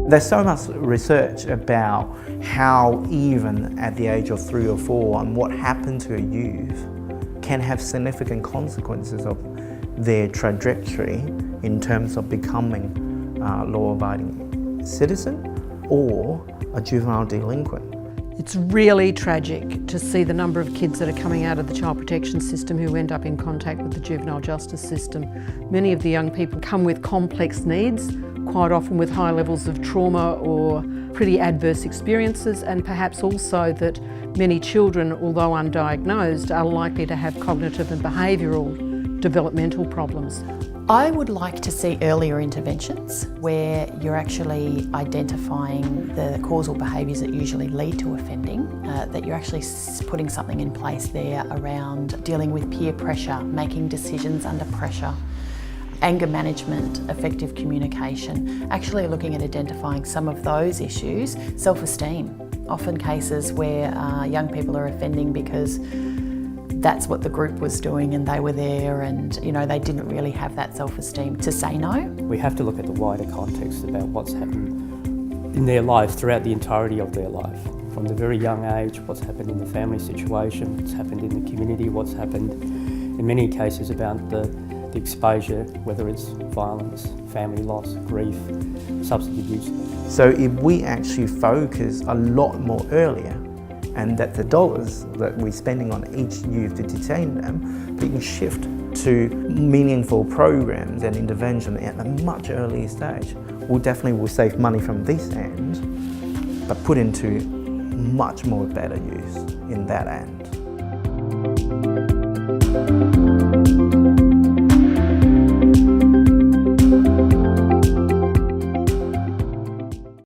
There's so much research about how even at the age of 3 or 4 and what happened to a youth can have significant consequences of their trajectory in terms of becoming a law-abiding citizen or a juvenile delinquent. It's really tragic to see the number of kids that are coming out of the child protection system who end up in contact with the juvenile justice system. Many of the young people come with complex needs, quite often with high levels of trauma or pretty adverse experiences, and perhaps also that many children, although undiagnosed, are likely to have cognitive and behavioural developmental problems. I would like to see earlier interventions where you're actually identifying the causal behaviours that usually lead to offending, that you're actually putting something in place there around dealing with peer pressure, making decisions under pressure, anger management, effective communication, actually looking at identifying some of those issues. Self-esteem, often cases where young people are offending because that's what the group was doing and they were there and they didn't really have that self-esteem to say no. We have to look at the wider context about what's happened in their life throughout the entirety of their life. From the very young age, what's happened in the family situation, what's happened in the community, what's happened in many cases about the exposure, whether it's violence, family loss, grief, substance abuse. So if we actually focus a lot more earlier, and that the dollars that we're spending on each youth to detain them, we can shift to meaningful programs and intervention at a much earlier stage. We definitely will save money from this end, but put into much more better use in that end.